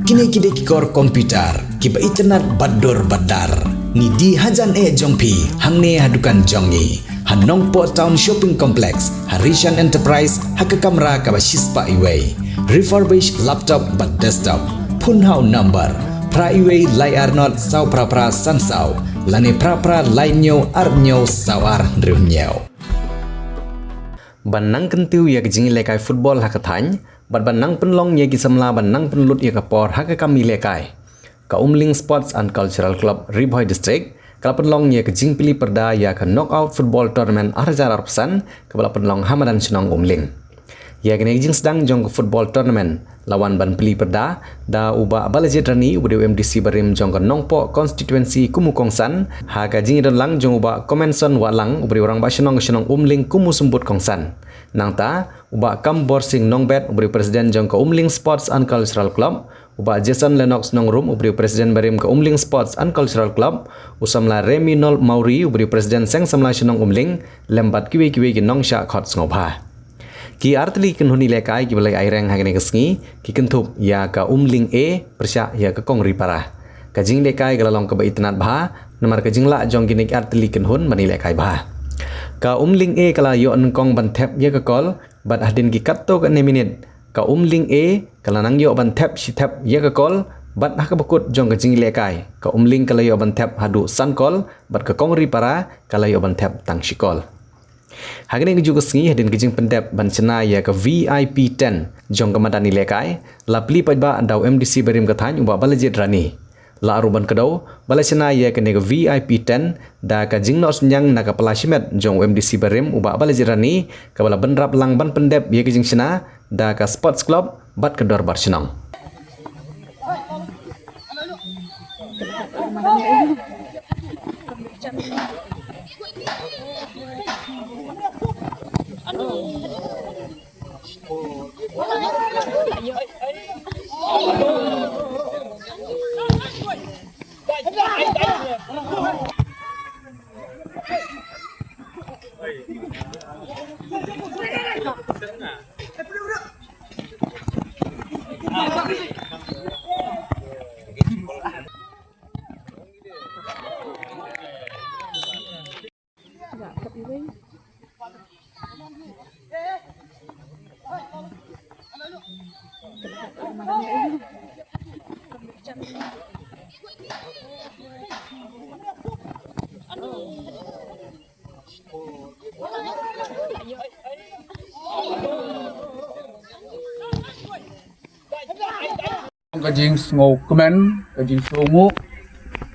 Kini kikor komputer, kiba internet bador badar. Ni di hajan jongpi, hangne hadukan jongi. Hanong po town shopping complex, Harishan Enterprise, haka kamera kaba shispa iway. Refurbished laptop but desktop. Punhau number. Pra iway layar not sau pra sansau. Lane pra lainyo arnyo sawar riunyo. Banang kentiu ya kejing lekai football hakatany. Bat banang penlong ye kisamla banang penlut ye kapor haka kami lekai. Ka Umling Sports and Cultural Club Riboy District kala penlong ye kejing pilih perda ya ke knockout football tournament arjar arpsan kepala penlong Hamadan Senong Umling. Ya kene kejing sedang jong ke football tournament lawan ban pilih perda da uba balajit rani uba MDC barim jong ke nongpo constituency kumukongsan ha kajing dan lang jong uba komenson walang uba orang ba Senong Umling kumusumbut kongsan. Nangta uba kam borsing nongbet ubri presiden jong ke Umling Sports and Cultural Club uba Jason Lennox nongrum ubri presiden barim ke Umling Sports and Cultural Club usamla Remy Nol Mauri ubri presiden seng samla Senong Umling lembat kiwe ki nongsha khot ngobha ki artli kenhuni lekai ki balai aireng hagene kesngi ki kentup ya ka Umling persya ya ke kongri parah kajing lekai galalong ke baitnat bha namar kajing la jong ginik artli kenhun mani lekai bha ka Umling kala yo kong bantep ye ke kol bat hadin ki katto ke 6 minit ka Umling kala nang yo bantep si tep ye ke kol bat hak bekut jong ke jing lekai ka Umling kala yo bantep hadu san kol bat ke kongri para kala yo bantep tang sikol hagene ke juga sengi hadin ke jing pentep ban cena ya ke VIP 10 jong ke madani lekai la pli pajba daw MDC berim ke thany uba balajit rani la aruban kedau balasena ya kene ke VIP 10 da ka jingno senyang na ka pelasimet jong MDC berim uba balajirani ka bala benrap lang ban pendep ya ke jing sena da ka sports club bat kedor barsenong kajing ngau kemen kajing sungu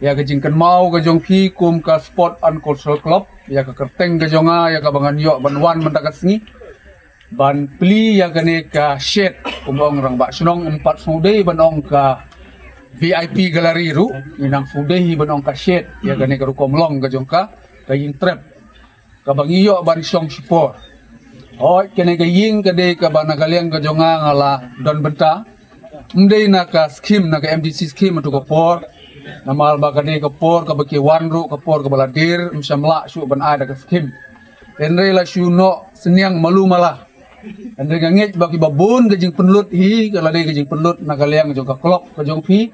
ya kajing kan mau kajong pi kum ka sport and cultural club ya ka kerteng kajonga ya ka bangan yo banwan mendakat sengi ban pli ya kane ka shed kumbang rang ba sunong 4 sude banong ka VIP gallery ru inang sude banong ka shed ya kane ka rukomlong kajong ka kajing trap ka bangi yo ban song sipor oh kene kajing kade ka banagaliang kajonga ngala don benta Mdei na ka skim na ka MDC skim untuk kapor namal bagade kapor ka baki wanru kapor ka baladir msamla su ban ada ka skim enre la su no senyang malu malah enre ngangit baki babun gajing penlut hi kala de gajing penlut na kaliang jo ka klok ka jong pi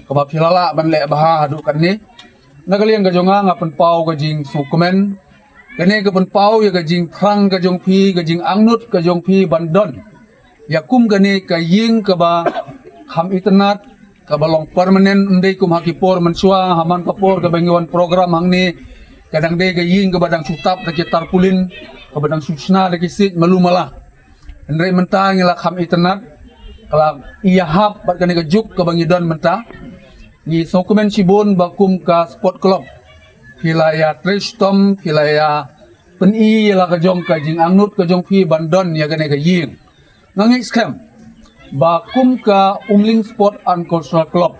ka ba pilala ban le bah adu kan ni na kaliang ka jonga ngapen pau gajing su komen kene ka pen pau ya gajing krang ka jong pi gajing angnut ka jong pi bandon yakum kane ka ying ka ba ham internet ka balong permanen ndai kum hakipor mensua haman kapor ka bangiwan program hangni kadang de ka ying ka badang sutap da kitar pulin ka badang susna da kisit malu malah ndai mentang ila ham internet kala iya hap bat kane ka juk ka bangidon menta ni dokumen sibon bakum ka sport club hilaya tristom hilaya peni ila ka jong ka jing angnut ka jong pi bandon ya kane ka ying nangis scam bakum ka Umling Sport and Cultural Club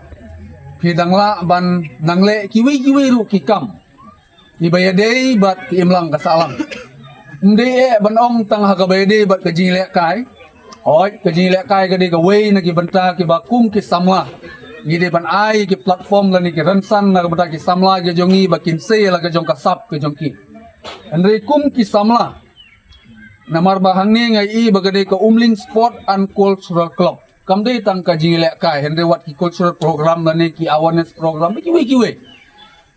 pidangla ban nangle kiwi ru kikam ibayade bat ki imlang ka salam mde ban ong tang ha ka bayade bat ka jing lek kai oi ka jing lek kai ka de ka wei na ki banta ki bakum ki samla ni de ban ai ki platform la ni ki ransan na ka banta ki samla ge jongi bakin se la ka jong ka sap ke jongki andre kum ki samla Namar bahang ni ngai i bagade ka Umling Sport and Cultural Club. kamde tang ka jing lek kai hende wat ki cultural program lane ki awareness program ki we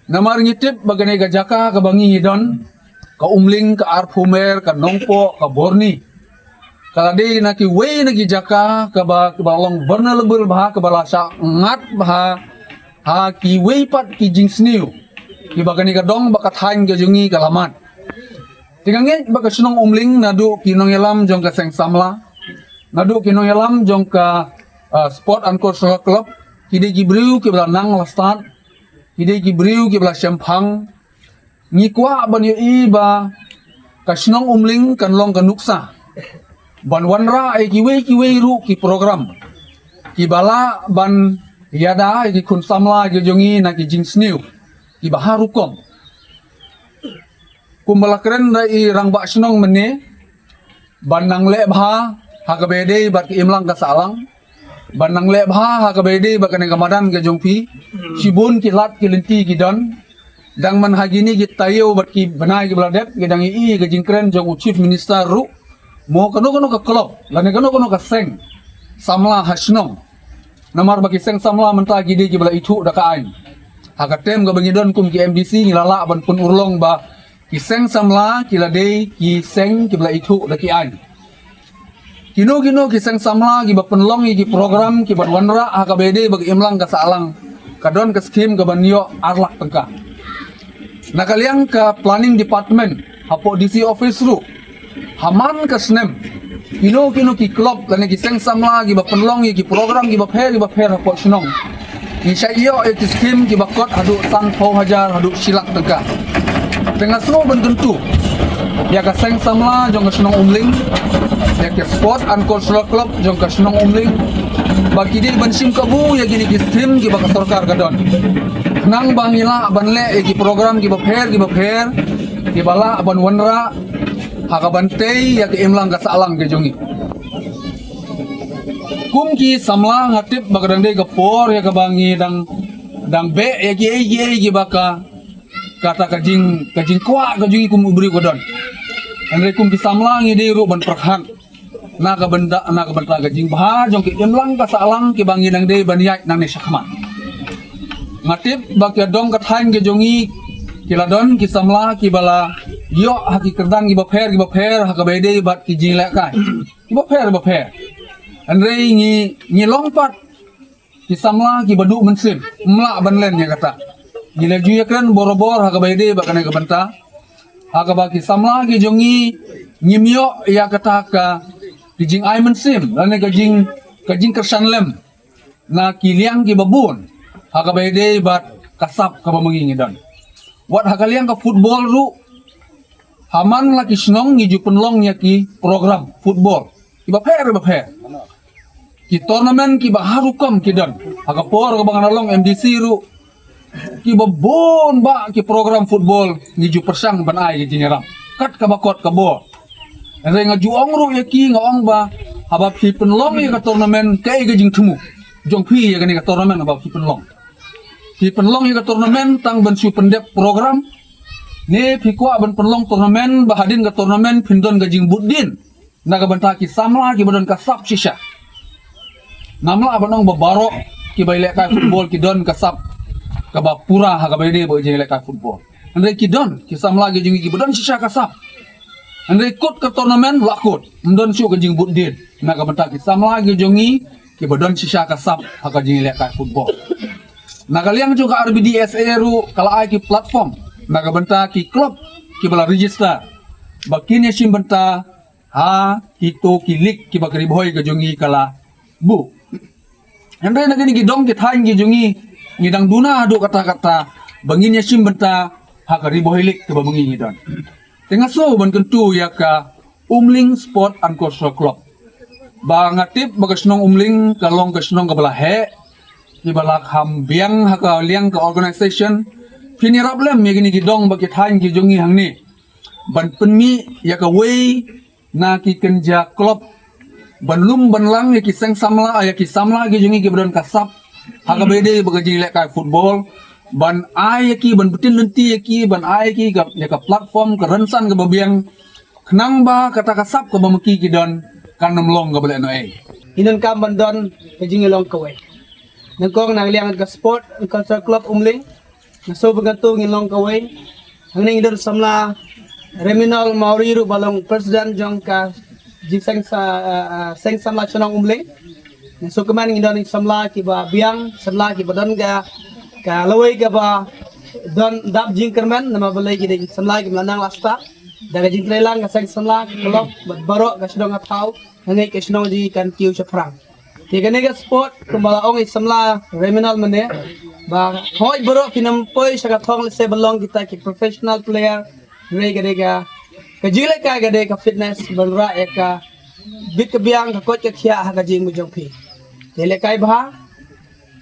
namar ngitip bagane ga jaka ka bangi don ka umling ka arpumer ka nongpo ka borni kala de na ki we na ki jaka ka ba long vulnerable bah ka balasa ngat bah ha ki we pat ki jing sniu ki bagani ka dong baka thain ka jungi ka lamat tingange baka sunong umling nadu ki nong yalam jong ka seng samla nadu ki nong yalam jong ka sport and cultural club ki de ki briu ki bala nang lastat ki de ki briu ki bala champang ngi kwa ban yo i ba ka sunong umling kan long ka nuksa ban wanra ai ki we ru ki program ki bala ban yada ai ki kun samla ki jongi na ki jing sniu ki baharu kom kumbala keren dai rang ba snong mene ban nang le bha ha ka bede bat ki imlang ka salang ban nang le bha ha ka bede ba kan kamadan ke jongpi sibun ki lat ki lenti ki don dang man hagini ki tayo bat ki banai ki bladet ki dang i ke jing keren jong chief minister ru mo kano ka klop lane kano ka seng samla hasnong namar bagi seng samla menta gidi ki bala itu da ka ain haka tem ga bangidon kum ki MDC ngilala ban pun urlong ba ki seng samla ki lade ki seng ki bala itu da ki ain kino ki seng samla ki ba penlong ki program ki ban wanra haka bede bagi imlang ka salang kadon ka skim ga banyo arlak tengka nakaliang ka planning department hapo DC office ru haman ka snem kino ki club lane ki seng samla ki ba penlong ki program ki ba pher hapo snong ki sayo ki skim ki ba kot hadu sang pau hajar hadu silak tengka dengan semua bententu ya ka seng samla jong ka snong umling ya ke sport and cultural club jong ka snong umling bagi di bensim kabu ya gini ki skim ki ba ka sarkar kadon nang bangila banle ki program ki ba pher ki bala ban wanra haka bantay ya ke imlang ka salang ke jongi kum ki samla ngatip bagadang de gapor ya ka bangi dang be ya ki baka kata kajing kwa ka jongi kum ubri ko don andre kum ki samla ngi de ru ban perhan na ka benda kajing bah jong ki imlang ka salang ki bangi dang de ban yai nang ne sakma ngatip bak ya dong ka thain ke jongi kiladon ki samla ki bala yo haki kerdan ki ba pher haka bede bat ki jing lek kai ki ba pher andre ngi longpat ki samla ki badu mensim mla banlen ya kata gila ju kan borobor haka bede ba kana ka banta haka ba ki samla ki jongi nyimyo ya kata ka ki jing ai mensim lane ka jing kersan lem na ki liang ki babun haka bede bat kasap ka ba mengingi dan wat haka liang ka football ru haman laki snong ngiju penlong nya ki program football iba pher ki tournament ki baharu kam ki dan aga por ka bang nalong MDC ru ki babon ba ki program football ngiju persang ban ai ki nyeram kat ka bakot ka bo re ngaju ong ru ya ki ngong ba habab ki penlong ya ka tournament kai ga jing tumu jong pi ya ka ni ka tournament habab ki penlong ya ka tournament tang ban su pendep program ni pikwa ban penlong turnamen bahadin ke turnamen pindon gajing budin naga banta ki samla ki badon kasap shisha namla abanong babaro ki baile ka football ki don kasap ka bapura ha ka baile bo jele ka football andre ki don ki samla ki jingi ki badon shisha kasap andre kut ke turnamen lakut ndon su gajing budin naga banta ki samla ki jongi ki badon shisha kasap ha ka jele ka football naga liang juga RBDSA ru kala ai ki platform naga benta ki klub ki bala register bakini sim benta ha kito ki lik ki bakari boy ke jongi kala bu andre naga ni gidong ki thain ki jongi ngidang duna adu kata-kata bangini sim benta ha kari boy lik ke bangi don tengah so ban kentu ya ka umling sport and cultural club ba ngatip bagasnong umling kalong kasnong ka bala he ki bala hambiang ha ka liang ka organization kini rablem ya gini gidong bagi thain ki jongi hangni ban penmi ya ka wei na ki kenja klub ban lum ban lang ya ki seng samla ya ki samla ki jongi ki badon kasap haga bede bagi lek ka football ban ai ki ban betin lenti ki ban ai ki ya ka platform ka rensan ka babiang kenang ba kata kasap ka bamki ki don kan nemlong ka bale no ai Inon kam bandon kajing ilong kaway. Nagkong nagliang ka sport culture club umling. Naso bagantung ilong kaway. Hangning idol samla Reminal Mauriru balong Presiden jong ka jiseng sa seng samla chonong umling. Naso keman idol samla ki ba biang samla ki badon ka laway ka ba don dap jing kerman nama balai ki samla ki melanang lasta. Daga jing trelang ka seng samla ki kelok barok ka sedong atau hangai ka sedong di kan kiu chaprang. Tiga nega sport kumbala ong samla Reminal mane ba hoi barok pinam poi saka thong le se balong kita ki professional player rega ka jile ka gade ka fitness banra eka bit ka biang ka kot ka khia ha ka jing mu jong phi tele kai bha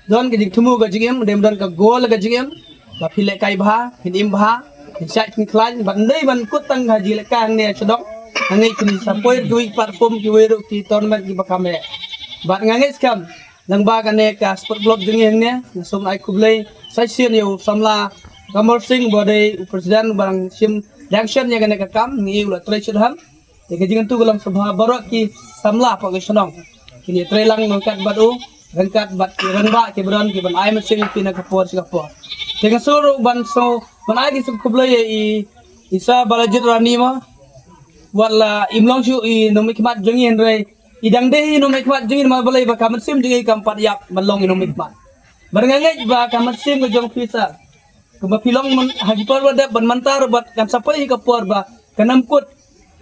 don ka jing thumu ka jingem dem don ka gol ka jingem ba phile kai bha hinim bha chat kin klan ban dei ban kut tang ha jile ka ne chodok ngai kin sa poi dui platform ki weru ki tournament ki bakame bat ngai skam lang ba ka ne ka sport blog jingeng ne nasum ai kublai sai sien yo samla Kamar Singh bodai presiden barang sim reaction yang kena kam ni ulah try chudham te kejingan tu galang sabha barok ki samla pa gesonong kini try lang nangkat badu rangkat bat ki ranba ki bron ki ban ai masing pina kapor singapore te ngasoro ban so ban ai ki sub kublai i isa balajit rani ma wala imlong shu i nomik mat jongi henre idang deh nomik mat jongi ma balai ba kamat sim jongi kampat yap malong nomik mat barangangai ba kamat sim ko jong pisa Kuba pilong haji por ba ban mantar bat kan sapai ka por ba kanam kut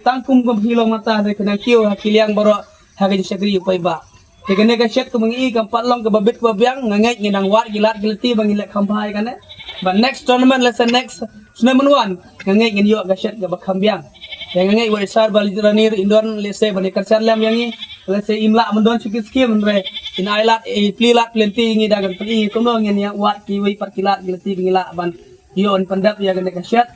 tangkum ko pilong mata re kana kiu hakiliang baro hagi sakri upai ba te kene ka shet ko mangi kam patlong ka babit ko biang ngangai nginang wat gilat gilati bang ilek khambai kana but next tournament let's say next tournament one ngangai ngin yo ka shet ka bakham biang yang ngangai wa sar baliranir indon let's say bani karchan lam yangi let's say imla mandon sikit skim re in ailat plilat plenty ngi dagang pli kono ngin ya wat ki wi parkilat gilati ngila ban yon pandap ya gane kasyat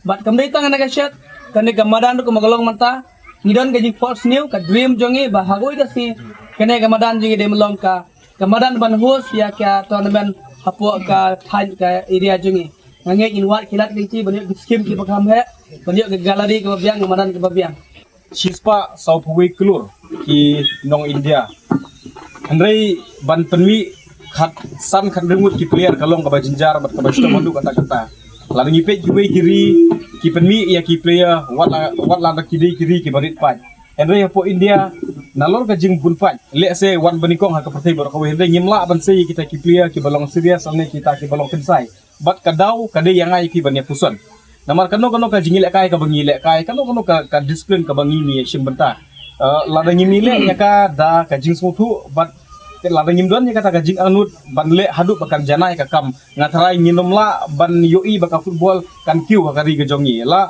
bat kamdai tang na kasyat kane gamadan ko magalong mata ngidon gaji false new ka dream jongi ba hagoi ka si kane gamadan jingi de melong ka gamadan ban host ya ka tournament hapo ka than ka area jongi ngange in wat kilat gilati ban skim ki bakam he ban yo gallery ka biang gamadan ka biang Shispa Saupui Kelur ki Nong India. Andrei ban penmi khat san khat remut ki player kalong ka jinjar bat ka bashto mandu kata-kata. Lalu ngipet ki kiri ki penmi ya ki player wat la kiri ki barit pat. Andrei po India nalor ka jing bun pat. Le se wan banikong ha ka pertai bar ka Andrei ngimla ban se kita ki player ki balong serius amne kita ki balong pensai. Bat kadau kade yang ai ki ban ya puson. Namar kano ka jingilek kai ka bangilek kai kano ka disiplin ka bangi ni sim benta lada ngimile nya ka da ka jing smutu bat lada ngimdon nya ka jing anut ban le hadu bakan janai ka kam ngatarai nginom la ban yoi baka football kan kiu ka ri gejongi la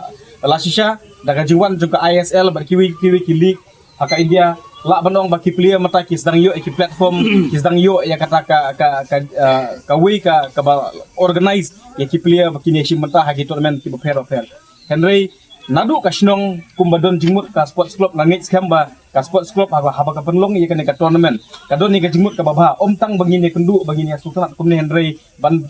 shisha da ka jingwan jong ka ISL bat kiwi ki league haka India la banong baki player mata ki sedang yo ki platform ki sedang yo ya kata ka we ka organize ya ki player baki ni sim mata hagi tournament ki fair Henry nadu ka snong kumbadon jingmut ka sports club langit skamba ka sports club haba ka penlong ya ka tournament kadon ni ka jingmut ka baba omtang bangi ni kendu bangi ni sultan kumni Henry ban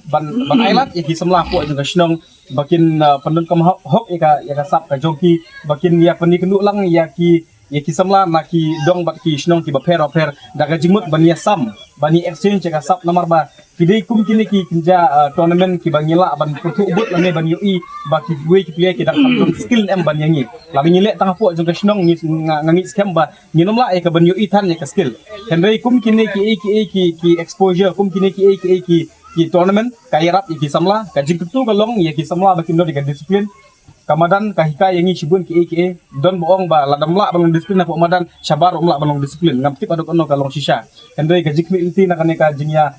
ailat ya ki semla po ka snong bakin pendon kam hok ya ka sap ka joki bakin ya peni kendu lang ya ki samla na ki dong bat ki snong ki ba fair daga jingmut bani sam bani exchange ka sap namar ba kidai kum kini ki kinja tournament ki bangila ban putu but lane ban yui ba ki gue ki play ki dak skill em ban yangi la bingile tang pu jong ka snong ngangi scam ba nginom la ka ban yui tan ya ka skill henry kum kini ki exposure kum kini ki tournament ka yarap ki samla ka jingtu ka long ya ki samla ba kindo di ka disiplin Kamadan kahika yangi shibun ki don boong ba ladamla balong disiplin na po madan sabar umla balong disiplin ngamti padok ono kalong shisha kendai gajik mi inti na kaneka jingya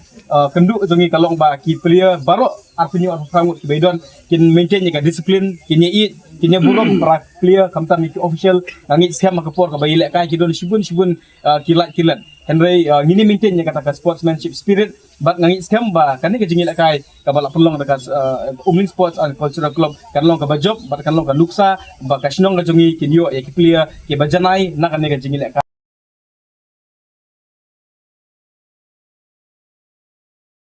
kendu jongi kalong ba ki player baro artinyo sangut ki baidon kin maintain ka disiplin kinye burom para player kamta mi official ngangi siam makapor ka baile ka ki don shibun kilat Henry ngini maintain nya kata sportsmanship spirit bat ngangi scam ba kani ka jingil kai ka bala pelong dekat Umling Sports and Cultural Club kan long ka bajob bat kan long ka luksa ba ka snong ka jongi kinyo ya ki player ki bajanai na kani ka jingil